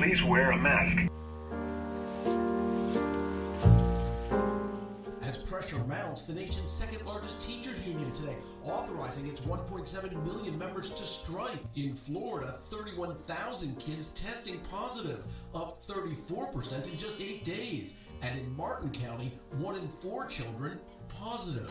please wear a mask. As pressure mounts, the nation's second largest teachers union today authorizing its 1.7 million members to strike. In Florida, 31,000 kids testing positive, up 34% in just 8 days. And in Martin County, 1 in 4 children positive.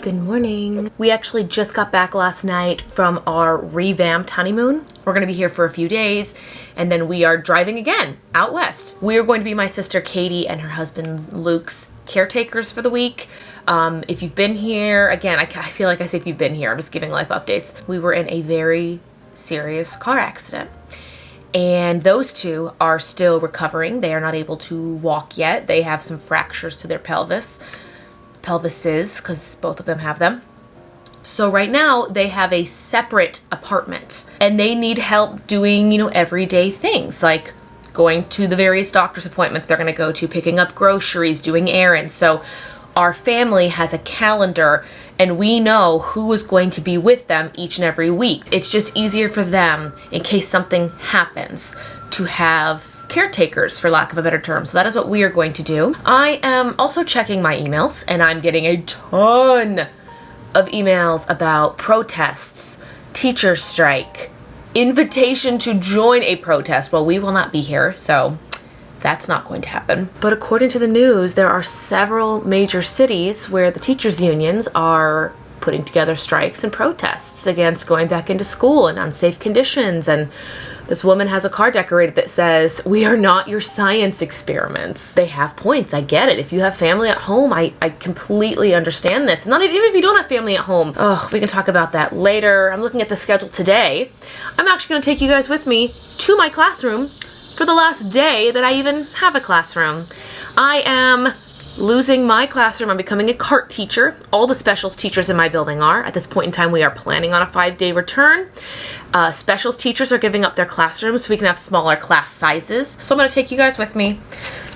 Good morning. We actually just got back last night from our revamped honeymoon. We're going to be here for a few days, and then we are driving again out west. We are going to be my sister Katie and her husband Luke's caretakers for the week. If you've been here, again, I feel like I say if you've been here, I'm just giving life updates. We were in a very serious car accident, and those two are still recovering. They are not able to walk yet. They have some fractures to their pelvises, because both of them have them. So right now they have a separate apartment and they need help doing, everyday things like going to the various doctor's appointments they're going to go to, picking up groceries, doing errands. So our family has a calendar and we know who is going to be with them each and every week. It's just easier for them in case something happens to have caretakers, for lack of a better term. So that is what we are going to do. I am also checking my emails and I'm getting a ton of emails about protests, teacher strike, invitation to join a protest. Well, we will not be here, so that's not going to happen. But according to the news, there are several major cities where the teachers unions are putting together strikes and protests against going back into school and unsafe conditions. And this woman has a car decorated that says, "We are not your science experiments." They have points. I get it. If you have family at home, I completely understand this. Not even if you don't have family at home. We can talk about that later. I'm looking at the schedule today. I'm actually going to take you guys with me to my classroom for the last day that I even have a classroom. I am losing my classroom. I'm becoming a CART teacher. All the specials teachers in my building are. At this point in time, we are planning on a 5-day return. Specials teachers are giving up their classrooms so we can have smaller class sizes. So I'm going to take you guys with me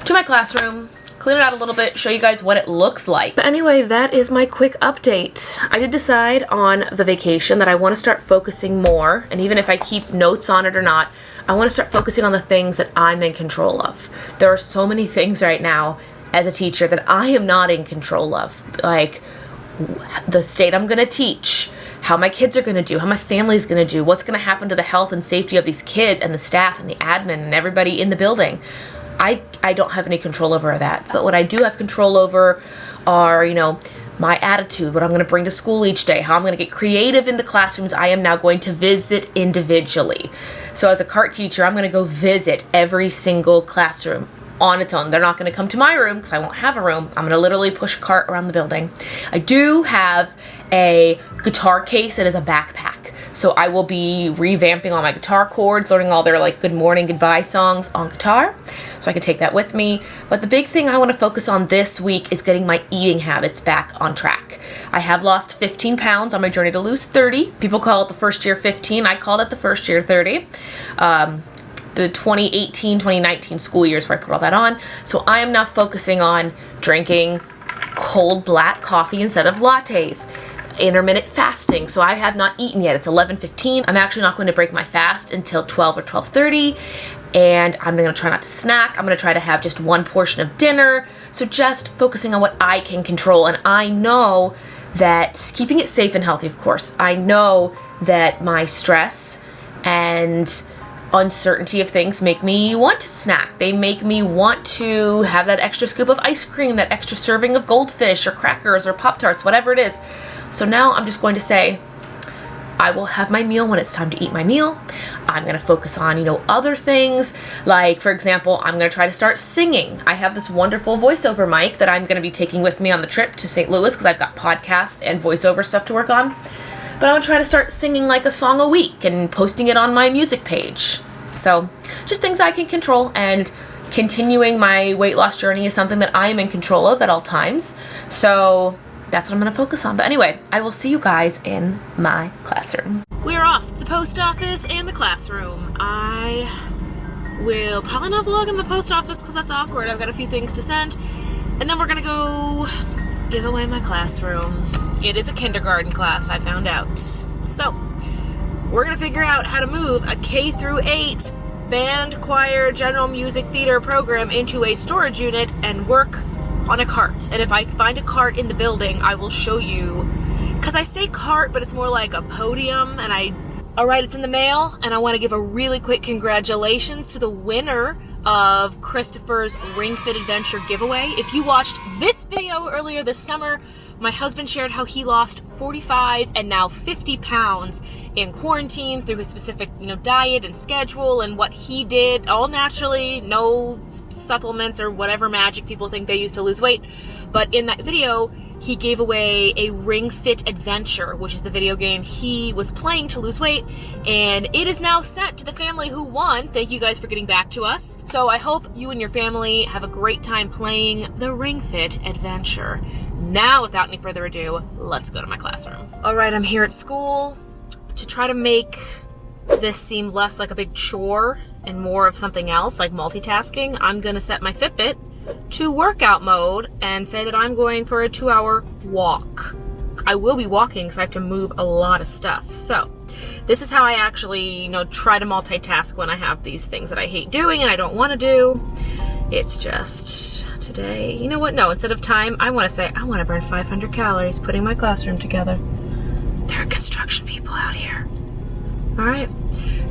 to my classroom, clean it out a little bit, show you guys what it looks like. But anyway, that is my quick update. I did decide on the vacation that I want to start focusing more, and even if I keep notes on it or not, I want to start focusing on the things that I'm in control of. There are so many things right now as a teacher that I am not in control of, like the state I'm going to teach, how my kids are going to do, how my family's going to do, what's going to happen to the health and safety of these kids and the staff and the admin and everybody in the building. I don't have any control over that. But what I do have control over are, my attitude, what I'm going to bring to school each day, how I'm going to get creative in the classrooms I am now going to visit individually. So as a CART teacher, I'm going to go visit every single classroom on its own. They're not going to come to my room because I won't have a room. I'm going to literally push a cart around the building. I do have a guitar case that is a backpack. So I will be revamping all my guitar chords, learning all their good morning, goodbye songs on guitar. So I can take that with me. But the big thing I want to focus on this week is getting my eating habits back on track. I have lost 15 pounds on my journey to lose 30. People call it the first year 15. I called it the first year 30. The 2018-2019 school years where I put all that on. So I am now focusing on drinking cold black coffee instead of lattes. Intermittent fasting. So I have not eaten yet. It's 11:15. I'm actually not going to break my fast until 12 or 12:30. And I'm going to try not to snack. I'm going to try to have just one portion of dinner. So just focusing on what I can control. And I know that keeping it safe and healthy, of course. I know that my stress and uncertainty of things make me want to snack. They make me want to have that extra scoop of ice cream, that extra serving of goldfish or crackers or Pop-Tarts, whatever it is. So now I'm just going to say, I will have my meal when it's time to eat my meal. I'm going to focus on, other things. Like, for example, I'm going to try to start singing. I have this wonderful voiceover mic that I'm going to be taking with me on the trip to St. Louis because I've got podcast and voiceover stuff to work on. But I'm going to try to start singing like a song a week and posting it on my music page. So just things I can control, and continuing my weight loss journey is something that I am in control of at all times. So that's what I'm going to focus on. But anyway, I will see you guys in my classroom. We're off to the post office and the classroom. I will probably not vlog in the post office because that's awkward. I've got a few things to send. And then we're going to go give away my classroom. It is a kindergarten class, I found out. So, we're gonna figure out how to move a K through 8 band, choir, general music, theater program into a storage unit and work on a cart. And if I find a cart in the building, I will show you. Because I say cart, but it's more like a podium. And alright, it's in the mail. And I want to give a really quick congratulations to the winner of Christopher's Ring Fit Adventure giveaway. If you watched this video earlier this summer, my husband shared how he lost 45 and now 50 pounds in quarantine through his specific, diet and schedule and what he did, all naturally, no supplements or whatever magic people think they use to lose weight. But in that video, he gave away a Ring Fit Adventure, which is the video game he was playing to lose weight, and it is now sent to the family who won. Thank you guys for getting back to us. So I hope you and your family have a great time playing the Ring Fit Adventure. Now, without any further ado, let's go to my classroom. All right, I'm here at school. To try to make this seem less like a big chore and more of something else, like multitasking, I'm gonna set my Fitbit to workout mode and say that I'm going for a 2-hour walk. I will be walking because I have to move a lot of stuff. So this is how I actually, try to multitask when I have these things that I hate doing and I don't want to do. It's just today, you know what? No, instead of time, I want to say I want to burn 500 calories putting my classroom together. There are construction people out here. All right,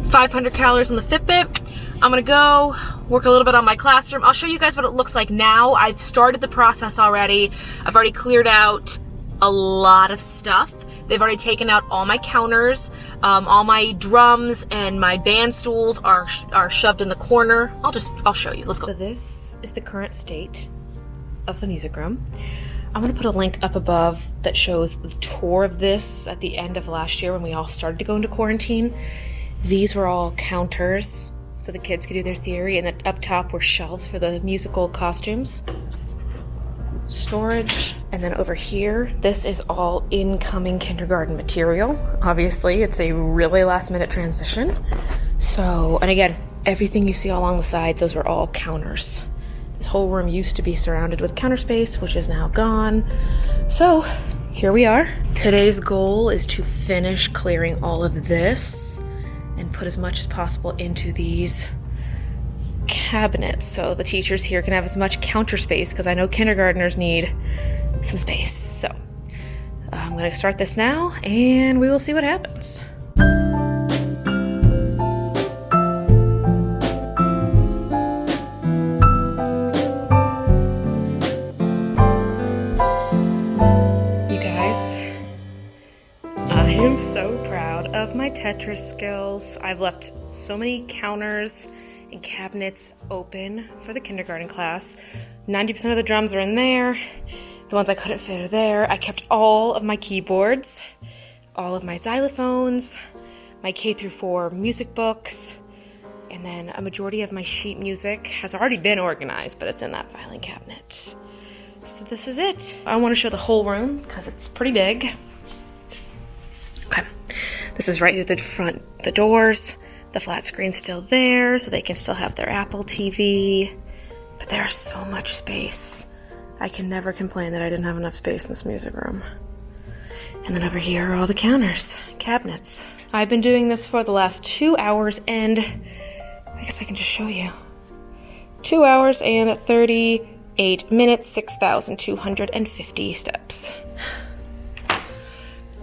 500 calories on the Fitbit. I'm gonna go work a little bit on my classroom. I'll show you guys what it looks like now. I've started the process already. I've already cleared out a lot of stuff. They've already taken out all my counters. All my drums and my band stools are shoved in the corner. I'll show you. Let's go. So this is the current state of the music room. I'm gonna put a link up above that shows the tour of this at the end of last year when we all started to go into quarantine. These were all counters so the kids could do their theory, and then up top were shelves for the musical costumes. Storage. And then over here, this is all incoming kindergarten material. Obviously, it's a really last minute transition. So, and again, everything you see along the sides, those were all counters. This whole room used to be surrounded with counter space, which is now gone. So, here we are. Today's goal is to finish clearing all of this and put as much as possible into these cabinets so the teachers here can have as much counter space, because I know kindergartners need some space. So I'm going to start this now and we will see what happens. You guys, I am so proud of my Tetris skills. I've left so many counters and cabinets open for the kindergarten class. 90% of the drums are in there. The ones I couldn't fit are there. I kept all of my keyboards, all of my xylophones, my K through 4 music books, and then a majority of my sheet music has already been organized, but it's in that filing cabinet. So this is it. I want to show the whole room because it's pretty big. Okay, this is right through the front, the doors. The flat screen's still there, so they can still have their Apple TV. But there's so much space. I can never complain that I didn't have enough space in this music room. And then over here are all the counters, cabinets. I've been doing this for the last 2 hours, and I guess I can just show you. 2 hours and 38 minutes, 6,250 steps.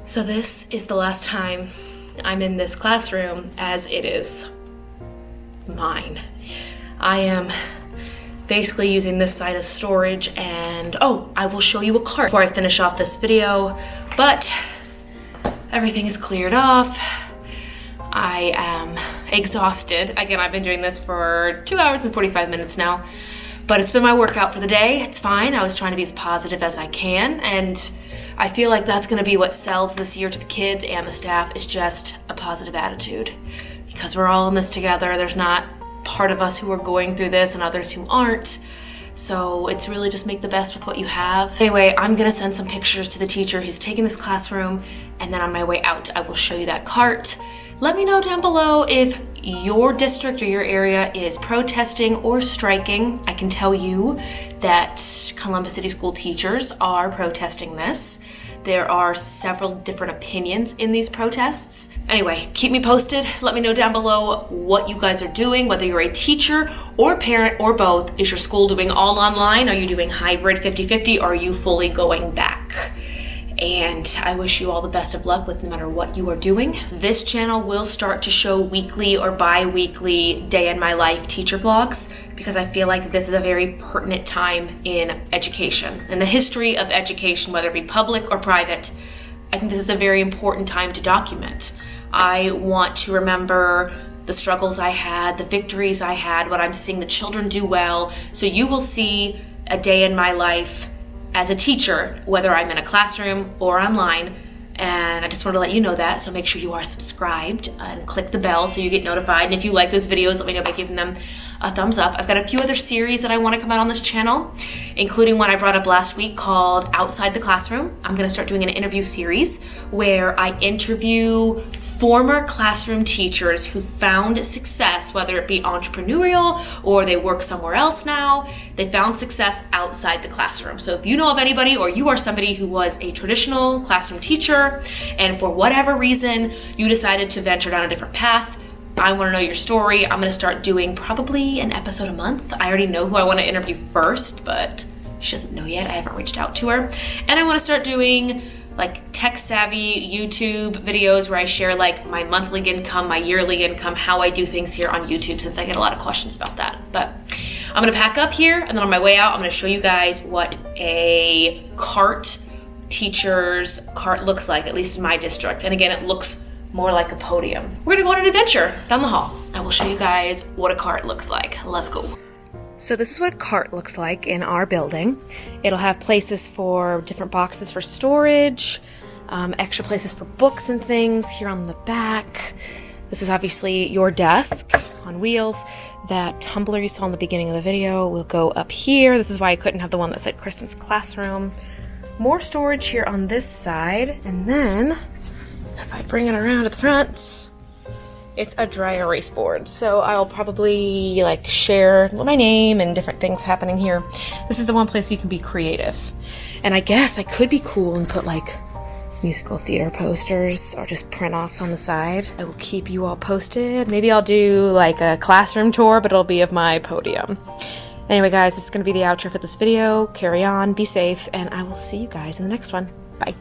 So this is the last time I'm in this classroom, as it is mine. I am basically using this side as storage, and I will show you a cart before I finish off this video, but everything is cleared off. I am exhausted. Again, I've been doing this for 2 hours and 45 minutes now, but it's been my workout for the day. It's fine. I was trying to be as positive as I can, and I feel like that's gonna be what sells this year to the kids and the staff, is just a positive attitude. Because we're all in this together. There's not part of us who are going through this and others who aren't. So it's really just make the best with what you have. Anyway, I'm gonna send some pictures to the teacher who's taking this classroom, and then on my way out, I will show you that cart. Let me know down below if your district or your area is protesting or striking. I can tell you that Columbus City School teachers are protesting this. There are several different opinions in these protests. Anyway, keep me posted. Let me know down below what you guys are doing, whether you're a teacher or parent or both. Is your school doing all online? Are you doing hybrid 50-50? Or are you fully going back? And I wish you all the best of luck with no matter what you are doing. This channel will start to show weekly or bi-weekly day in my life teacher vlogs, because I feel like this is a very pertinent time in education. In the history of education, whether it be public or private, I think this is a very important time to document. I want to remember the struggles I had, the victories I had, what I'm seeing the children do well. So you will see a day in my life as a teacher, whether I'm in a classroom or online. And I just want to let you know that, so make sure you are subscribed and click the bell so you get notified. And if you like those videos, let me know by giving them a thumbs up. I've got a few other series that I want to come out on this channel, including one I brought up last week called Outside the Classroom. I'm going to start doing an interview series where I interview former classroom teachers who found success, whether it be entrepreneurial or they work somewhere else now. They found success outside the classroom. So if you know of anybody, or you are somebody who was a traditional classroom teacher and for whatever reason you decided to venture down a different path, I want to know your story. I'm going to start doing probably an episode a month. I already know who I want to interview first, but she doesn't know yet. I haven't reached out to her. And I want to start doing like tech savvy YouTube videos where I share like my monthly income, my yearly income, how I do things here on YouTube, since I get a lot of questions about that. But I'm going to pack up here, and then on my way out, I'm going to show you guys what a teacher's cart looks like, at least in my district. And again, it looks more like a podium. We're gonna go on an adventure down the hall. I will show you guys what a cart looks like. Let's go. So this is what a cart looks like in our building. It'll have places for different boxes for storage, extra places for books and things here on the back. This is obviously your desk on wheels. That tumbler you saw in the beginning of the video will go up here. This is why I couldn't have the one that said Kristen's classroom. More storage here on this side, and then if I bring it around to the front, it's a dry erase board. So I'll probably like share my name and different things happening here. This is the one place you can be creative. And I guess I could be cool and put like musical theater posters or just print offs on the side. I will keep you all posted. Maybe I'll do like a classroom tour, but it'll be of my podium. Anyway, guys, this is going to be the outro for this video. Carry on, be safe, and I will see you guys in the next one. Bye.